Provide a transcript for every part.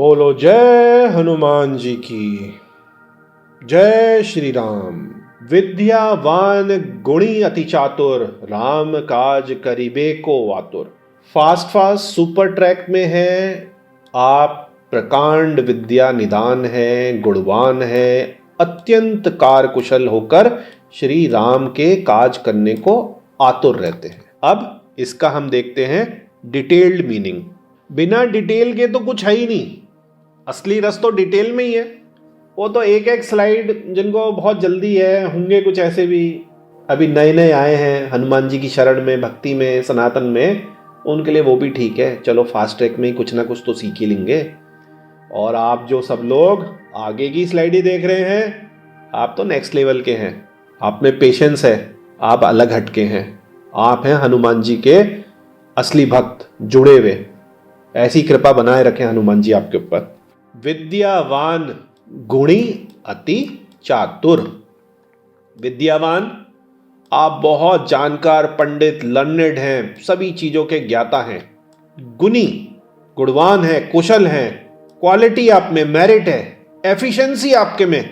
बोलो जय हनुमान जी की। जय श्री राम। विद्यावान गुणी अति चातुर, राम काज करिबे को आतुर। फास्ट फास्ट सुपर ट्रैक में है आप। प्रकांड विद्या निदान है, गुणवान है, अत्यंत कार कुशल होकर श्री राम के काज करने को आतुर रहते हैं। अब इसका हम देखते हैं डिटेल्ड मीनिंग। बिना डिटेल के तो कुछ है ही नहीं। असली रस तो डिटेल में ही है। वो तो एक एक स्लाइड जिनको बहुत जल्दी है, होंगे कुछ ऐसे भी अभी नए नए आए हैं हनुमान जी की शरण में, भक्ति में, सनातन में, उनके लिए वो भी ठीक है। चलो फास्ट ट्रैक में ही कुछ ना कुछ तो सीख ही लेंगे। और आप जो सब लोग आगे की स्लाइड ही देख रहे हैं, आप तो नेक्स्ट लेवल के हैं। आप में पेशेंस है, आप अलग हटके हैं। आप हैं हनुमान जी के असली भक्त, जुड़े हुए। ऐसी कृपा बनाए रखें हनुमान जी आपके ऊपर। विद्यावान गुणी अति चातुर। विद्यावान, आप बहुत जानकार, पंडित, लर्नेड हैं, सभी चीजों के ज्ञाता हैं। गुणी, गुणवान है, कुशल हैं, क्वालिटी आप में, मेरिट है, एफिशिएंसी आपके में,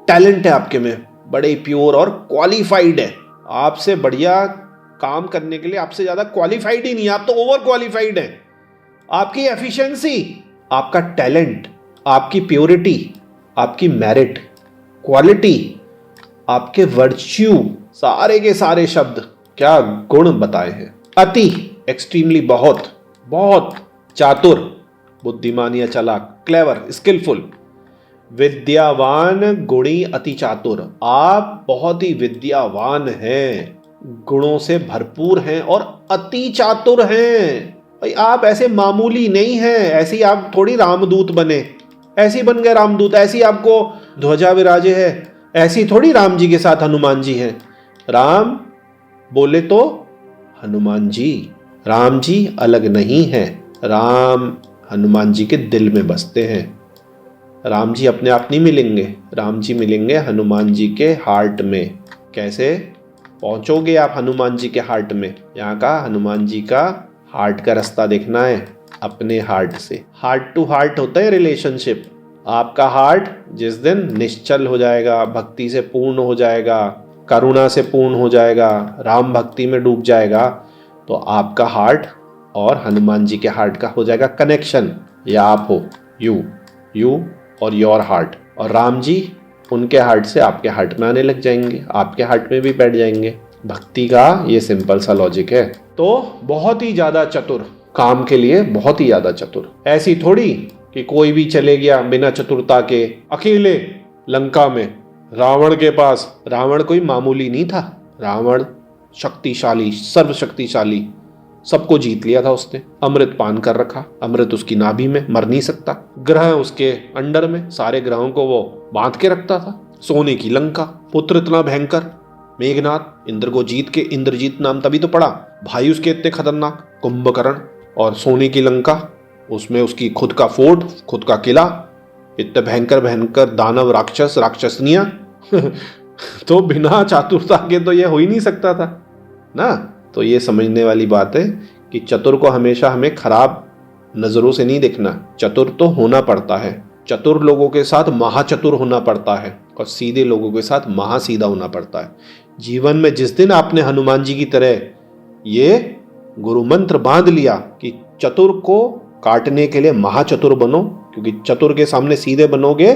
टैलेंट है आपके में, बड़े प्योर और क्वालिफाइड है। आपसे बढ़िया काम करने के लिए आपसे ज्यादा क्वालिफाइड ही नहीं, आप तो ओवर क्वालिफाइड हैं। आपकी एफिशिएंसी, आपका टैलेंट, आपकी प्योरिटी, आपकी मेरिट, क्वालिटी, आपके वर्च्यू, सारे के सारे शब्द क्या गुण बताए हैं। अति, एक्सट्रीमली, बहुत बहुत। चातुर, बुद्धिमान या चालाक, क्लेवर, स्किलफुल। विद्यावान गुणी अति चातुर, आप बहुत ही विद्यावान हैं, गुणों से भरपूर हैं और अति चातुर हैं। भाई आप ऐसे मामूली नहीं हैं। ऐसी आप थोड़ी रामदूत बने, ऐसी बन गए रामदूत, ऐसी आपको ध्वजा विराजे है, ऐसी थोड़ी राम जी के साथ हनुमान जी हैं। राम बोले तो हनुमान जी, राम जी अलग नहीं है। राम हनुमान जी के दिल में बसते हैं। राम जी अपने आप नहीं मिलेंगे, राम जी मिलेंगे हनुमान जी के हार्ट में। कैसे पहुंचोगे आप हनुमान जी के हार्ट में? यहाँ का हनुमान जी का हार्ट का रास्ता देखना है, अपने हार्ट से। हार्ट टू हार्ट होता है रिलेशनशिप। आपका हार्ट जिस दिन निश्चल हो जाएगा, भक्ति से पूर्ण हो जाएगा, करुणा से पूर्ण हो जाएगा, राम भक्ति में डूब जाएगा, तो आपका हार्ट और हनुमान जी के हार्ट का हो जाएगा कनेक्शन। या आप हो, यू और योर हार्ट, और राम जी उनके हार्ट से आपके हार्ट में आने लग जाएंगे, आपके हार्ट में भी बैठ जाएंगे। भक्ति का ये सिंपल सा लॉजिक है। तो बहुत ही ज्यादा चतुर, काम के लिए बहुत ही ज्यादा चतुर। ऐसी थोड़ी कि कोई भी चले गया बिना चतुरता के अकेले लंका में रावण के पास। रावण कोई मामूली नहीं था। रावण शक्तिशाली, सर्वशक्तिशाली, सबको जीत लिया था उसने। अमृत पान कर रखा, अमृत उसकी नाभि में, मर नहीं सकता। ग्रह उसके अंडर में, सारे ग्रहों को वो बांध के रखता था। सोने की लंका, पुत्र इतना भयंकर, मेघनाथ, इंद्र को जीत के, इंद्रजीत नाम तभी तो पड़ा। भाई उसके इतने खतरनाक, कुंभकर्ण। और सोने की लंका, उसमें उसकी खुद का फोर्ट, खुद का किला, इतने भयंकर भयंकर दानव, राक्षस, राक्षसनियां तो बिना चातुरता के तो ये हो ही नहीं सकता था ना। तो ये समझने वाली बात है कि चतुर को हमेशा हमें खराब नजरों से नहीं देखना। चतुर तो होना पड़ता है। चतुर लोगों के साथ महाचतुर होना पड़ता है और सीधे लोगों के साथ महासीधा होना पड़ता है। जीवन में जिस दिन आपने हनुमान जी की तरह ये गुरु मंत्र बांध लिया कि चतुर को काटने के लिए महाचतुर बनो, क्योंकि चतुर के सामने सीधे बनोगे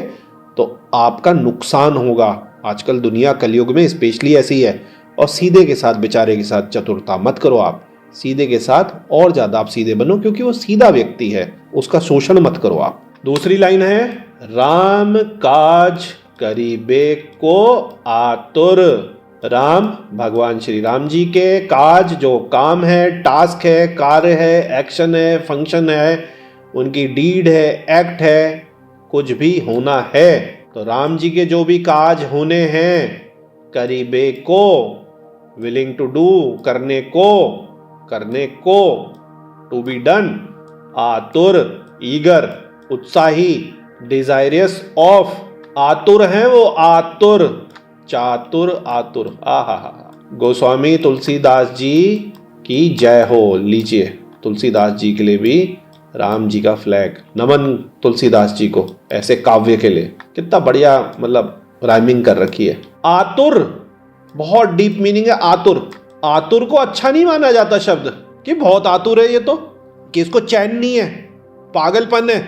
तो आपका नुकसान होगा। आजकल दुनिया कलयुग में स्पेशली ऐसी है। और सीधे के साथ, बेचारे के साथ चतुरता मत करो आप। सीधे के साथ और ज्यादा आप सीधे बनो, क्योंकि वो सीधा व्यक्ति है, उसका शोषण मत करो आप। दूसरी लाइन है, राम काज करिबे को आतुर। राम भगवान श्री राम जी के काज, जो काम है, टास्क है, कार्य है, एक्शन है, फंक्शन है, उनकी डीड है, एक्ट है, कुछ भी होना है, तो राम जी के जो भी काज होने हैं, करीबे को, विलिंग टू डू, करने को, टू बी डन, आतुर, ईगर, उत्साही, डिजायरियस ऑफ, आतुर है वो, आतुर, चातुर, आतुर। आहा। गोस्वामी तुलसीदास जी की जय हो। लीजिए तुलसीदास जी के लिए भी राम जी का फ्लैग, नमन तुलसीदास जी को ऐसे काव्य के लिए। कितना बढ़िया मतलब राइमिंग कर रखी है। आतुर, बहुत डीप मीनिंग है आतुर। आतुर को अच्छा नहीं माना जाता शब्द कि बहुत आतुर है ये तो, कि इसको चैन नहीं है, पागलपन है,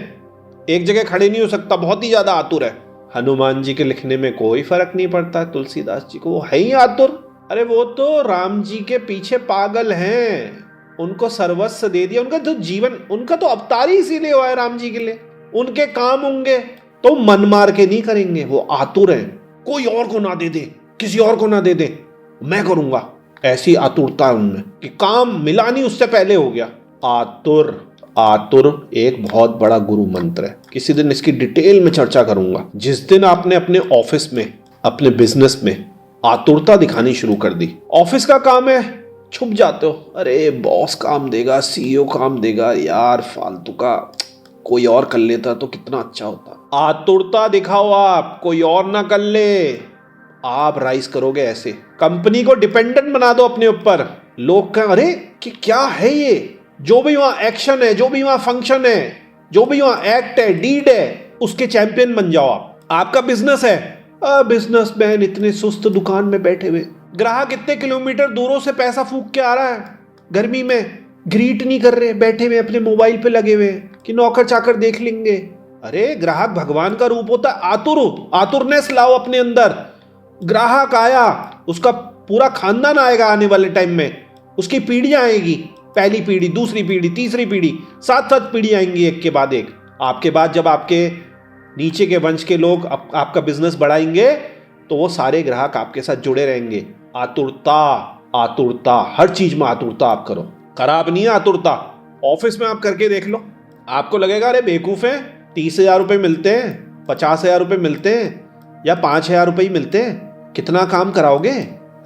एक जगह खड़े नहीं हो सकता, बहुत ही ज्यादा आतुर है। हनुमान जी के लिखने में कोई फर्क नहीं पड़ता तुलसीदास जी को, वो है ही आतुर। अरे वो तो राम जी के पीछे पागल हैं, उनको सर्वस्व दे दिया, उनका जो जीवन, उनका तो अवतार ही इसीलिए हुआ है राम जी के लिए। उनके काम होंगे तो मन मार के नहीं करेंगे, वो आतुर हैं। कोई और को ना दे दे, किसी और को ना दे दे, मैं करूंगा, ऐसी आतुरता है उनमें कि काम मिला नहीं उससे पहले हो गया। आतुर, आतुर एक बहुत बड़ा गुरु मंत्र है, किसी दिन इसकी डिटेल में चर्चा करूंगा। जिस दिन आपने अपने ऑफिस में, अपने बिजनेस में आतुरता दिखानी शुरू कर दी, ऑफिस का काम है, छुप जाते हो, अरे बॉस काम देगा, सीईओ काम देगा, यार फालतू का, कोई और कर लेता तो कितना अच्छा होता। आतुरता दिखाओ आप, कोई और ना कर ले, आप राइज करोगे ऐसे। कंपनी को डिपेंडेंट बना दो अपने ऊपर, लोग कहें अरे कि क्या है ये, जो भी वहां एक्शन है, जो भी वहां फंक्शन है, जो भी वहां एक्ट है, डीड है, उसके चैंपियन बन जाओ आप। आपका बिजनेस है, बिजनेसमैन इतने सुस्त दुकान में बैठे हुए, ग्राहक इतने किलोमीटर दूरों से पैसा फूक के आ रहा है, गर्मी में ग्रीट नहीं कर रहे, बैठे हुए अपने मोबाइल पे लगे हुए कि नौकर चाकर देख लेंगे। अरे ग्राहक भगवान का रूप होता है, आतुर, आतुरनेस लाओ अपने अंदर। ग्राहक आया, उसका पूरा खानदान आएगा आने वाले टाइम में, उसकी पीढ़ियां आएगी, पहली पीढ़ी, दूसरी पीढ़ी, तीसरी पीढ़ी, सात सात पीढ़ी आएंगी एक के बाद एक। आपके बाद जब आपके नीचे के वंश के लोग आपका बिजनेस बढ़ाएंगे तो वो सारे ग्राहक आपके साथ जुड़े रहेंगे। आतुरता, आतुरता, हर चीज में आतुरता आप करो। खराब नहीं है आतुरता, ऑफिस में आप करके देख लो, आपको लगेगा अरे बेवकूफ है, 30,000 रुपये मिलते हैं, 50,000 रुपये मिलते हैं, या 5,000 रुपये ही मिलते हैं, कितना काम कराओगे,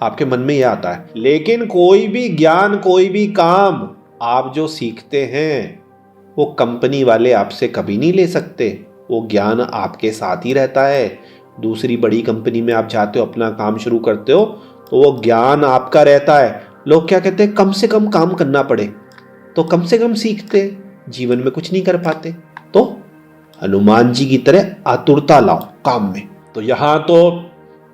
आपके मन में यह आता है। लेकिन कोई भी ज्ञान, कोई भी काम आप जो सीखते हैं वो कंपनी वाले आपसे कभी नहीं ले सकते, वो ज्ञान आपके साथ ही रहता है। दूसरी बड़ी कंपनी में आप जाते हो, अपना काम शुरू करते हो, तो वो ज्ञान आपका रहता है। लोग क्या कहते हैं, कम से कम काम करना पड़े, तो कम से कम सीखते, जीवन में कुछ नहीं कर पाते। तो हनुमान जी की तरह आतुरता लाओ काम में। तो यहां तो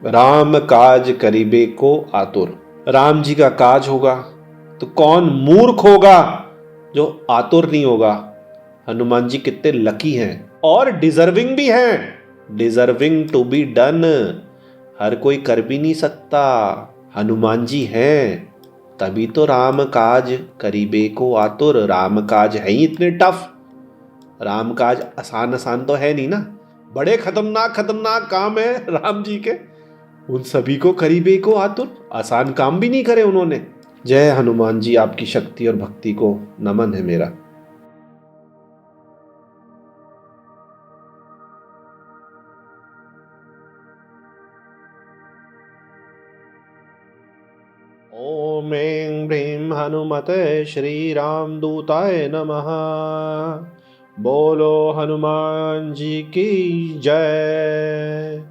राम काज करीबे को आतुर, राम जी का काज होगा तो कौन मूर्ख होगा जो आतुर नहीं होगा। हनुमान जी कितने लकी हैं और डिजर्विंग भी हैं, डिजर्विंग टू बी डन, हर कोई कर भी नहीं सकता, हनुमान जी हैं, तभी तो राम काज करीबे को आतुर। राम काज है ही इतने टफ, राम काज आसान आसान तो है नहीं ना, बड़े खतरनाक खतरनाक काम है राम जी के, उन सभी को करीबे को आतुर, आसान काम भी नहीं करे उन्होंने। जय हनुमान जी, आपकी शक्ति और भक्ति को नमन है मेरा। ओम ऐं ह्रीं हनुमते श्री राम दूताय नमः। बोलो हनुमान जी की जय,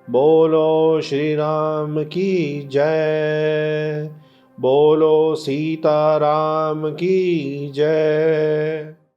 बोलो श्री राम की जय, बोलो सीता राम की जय।